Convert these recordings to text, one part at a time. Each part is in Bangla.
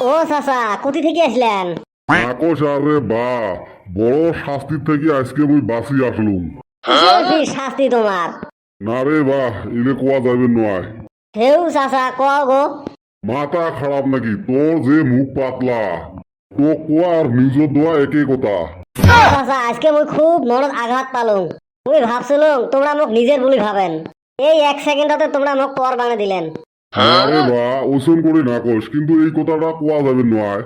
ও চাচা কোথি থেকে আসলেন? আকস আরে বা বড় শাস্তির থেকে আজকে মুই বাঁচি আসলুম। কিসের ফির শাস্তি তোমার? না রে বা এলে কোয়া যাবে নয়। হেউ চাচা কও গো। মাথা খারাপ নাকি তোর যে মুখ পাতলা, তো কোয়া আর নিউজত দোয়া একই কথা। চাচা আজকে মুই খুব মনত আঘাত পালুম। মুই ভাবছিলুম তোমরা মোক নিজের বলি ভাবেন, এই এক সেকেন্ডতে তোমরা মোক পর বানিয়ে দিলেন। আরে বা ওসন করে না কস, কিন্তু এই কথাটা কোয়া যাবে নয়।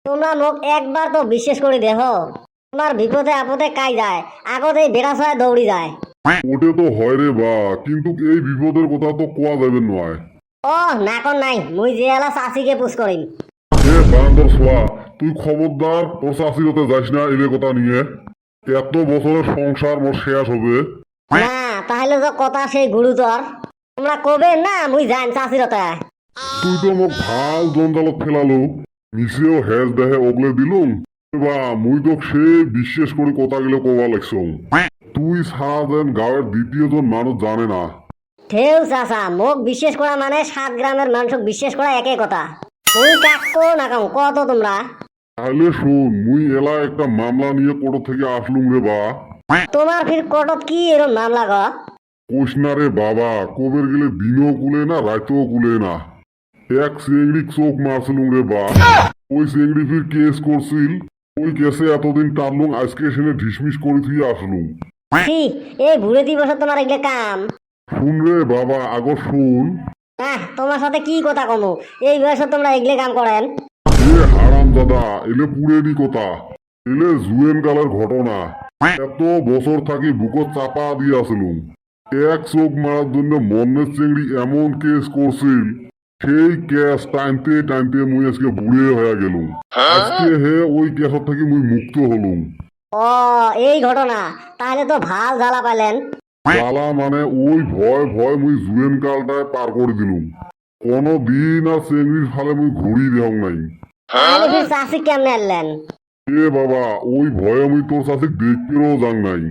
তোমরা মোক একবার তো বিশ্বাস করে দেখো, তোমার বিপদে আপদে কাই যায়, আগত এই বেড়া ছয় দৌড়ি যায়। ওটে তো হয় রে বা, কিন্তু এই বিপদের কথা তো কোয়া যাবে নয়। ও নাকন নাই, মুই যে এলা চাষিকে পুষ করিম। এ বান্দর ছোয়া, তুই খবরদার তোর চাষিরতে যাস না এলে কথা নিয়ে। এত বছরের সংসার মোর শেষ হবে। না তাহলে তো কথা সেই গুরুতর। তোমরা কবে না মুই যাইম চাষিরতে। তুই তো মোক ভাল জঞ্জালত ফেলালো, নিচেও হেজ দেহে ওগলে দিলুম। বা মুই তো সে বিশ্বাস করে কথা গেলে কবা লাগছ। তুই ছাড়া যেন গাঁয়ের দ্বিতীয়জন মানুষ জানে না। ঠেউ চাচা, মোক বিশ্বাস করা মানে 7 গ্রামের মানুষক বিশ্বাস করা একই কথা। মুই কাক কো না কাম কত তোমরা। তাহলে শুন, মুই এলা একটা মামলা নিয়ে কোর্ট থেকে আসলুম রে বা। তোমার ফির কোর্টত কি এরম মামলা গো? কোষ না রে বাবা, কবের গেলে দিনও কুলে না রাতেও কুলে না। এক চেংড়ি চোখ মারছিলুম রে বা। ওই চেংড়ি ফির কেস করছিল, ওই কেসে এতদিন টানলুম, আজকে এসে ঢিসমিস করে থুয়ে আসলুম। ছি, এই বুড়ে দিবস তোমার এগুলো কাম। শুন রে বাবা, আগর শুন। তোমার সাথে কি কথা কমু, এই বয়সে তোমরা এগুলো কাম করেন? এ হারাম দাদা, এলে পুরেরই কথা, এলে জুয়েন কালের ঘটনা। এত বছর থাকি বুকত চাপা দিয়ে আসলুম। এক চোখ মারার জন্য মনের চেংড়ি এমন কেস করছিল, সেই কেস টানতে টানতে মুই আজকে বুড়ে হয়ে গেলুম। আজকে হে ওই কেসর থেকে মুই মুক্ত হলুম। ও এই ঘটনা, তাহলে তো ভাল জ্বালা পাইলেন। জ্বালা মানে ওই ভয় ভয় মুই জুয়েন কালটায় পার করে দিলুম। কোনো দিন আর চেংড়ির ফালে মুই ঘুরি দেহং নাই। তাহলে ফির চাষি কেমনে আনলেন? এ বাবা, ওই ভয়ে মুই তোর সাথে দেখতেও যাং নাই।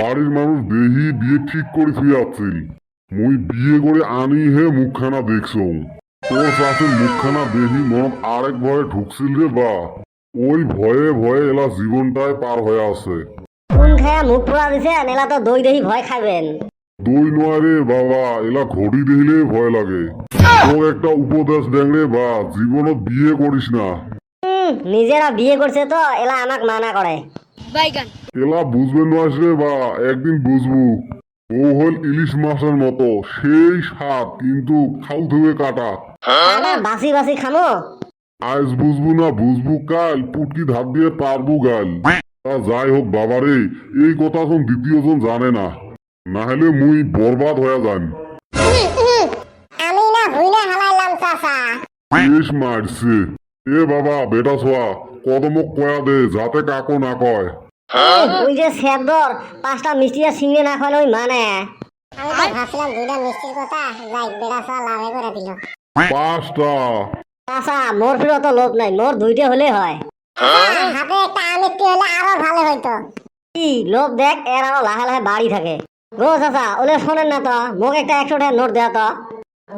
বাড়ির মানুষ দেহি বিয়ে ঠিক করে শুয়ে আসছিল। মুই বিয়ে করে আনি হে মুখখানা দেখছ। তোর চাষের মুখখানা দেহি মন আরেক ভয়ে ঢুকছিল রে বা। ওই ভয়ে ভয়ে এলা জীবনটায় পার হয়ে আছে। কোন খায়া মুখ পোড়া দিছেন, এলা তো দই দহি ভয় খাবেন। দই নয় রে বাবা, এলা ঘড়ি দেখিলে ভয় লাগে। তোর একটা উপদেশ দেন রে বা, জীবনত বিয়ে করিস না। নিজেরা বিয়ে করছে তো এলা আমাক মানা করে। এলা বুঝবেন না রে বা, একদিন বুঝবো। ও হল ইলিশ মাছের মতো, সেই স্বাদ, কিন্তু খাও ধুয়ে কাটা। বাসি বাসি খামো। আজ বুঝবো না বুঝবো কাল, পুটকি ধার দিয়ে পারবো গাল। তা যাই হোক বাবারে, এই কথা এখন দ্বিতীয়জন জানে না, না হলে মুই বরবাদ হয়ে যান। আমি না হুই না হালাইলাম চাচা। বেশ মারছে। এ বাবা বেটা ছোয়া, কদমক কয়া দে যাতে কাকো না কয়। ওই যে স্যারদর 5টা মিষ্টি আর সিঙ্গে না খাওয়ালে ওই মানে। আমি তো ভাবছিলাম 2টা মিষ্টির কথা, যাই বেড়া সা লাভে করে দিল। 5টা? চাচা মোর ফির অত লোভ নাই, মোর 2টে হলে হয়। হাতে একটা আমিত্তি হলে আরো ভালো হইতো। কি লোভ দেখ, এর আরো লাহে লাহে বাড়ি থাকে। গো চাচা ওলে শোনেন না তো, মোক একটা 100 টাকা নোট দেয়া তো।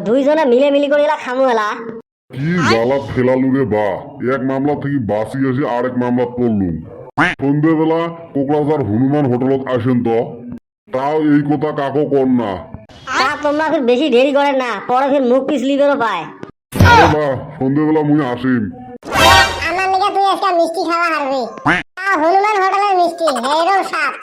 দুইজনে মিলে মিলি করে এলা খামু এলা। কি জ্বালা ফেলালু রে বা, এক মামলা থেকে বাঁচি আসি আরেক মামলা পড়লুম। সন্ধ্যেবেলা কোকরাঝার হনুমান হোটেলত আসেন তো, তাও এই কথা কাকো কর না। তা তোমরা ফির বেশি দেরি করেন না, পরে ফির মুখ পিছলিবেরও পায়। আরে বা, সন্ধ্যেবেলা মুই আসিম। আমার নিকে তুই আজকে মিষ্টি খাওয়া হারবি। হনুমান হোটেলের মিষ্টি, হেরো স্বাদ।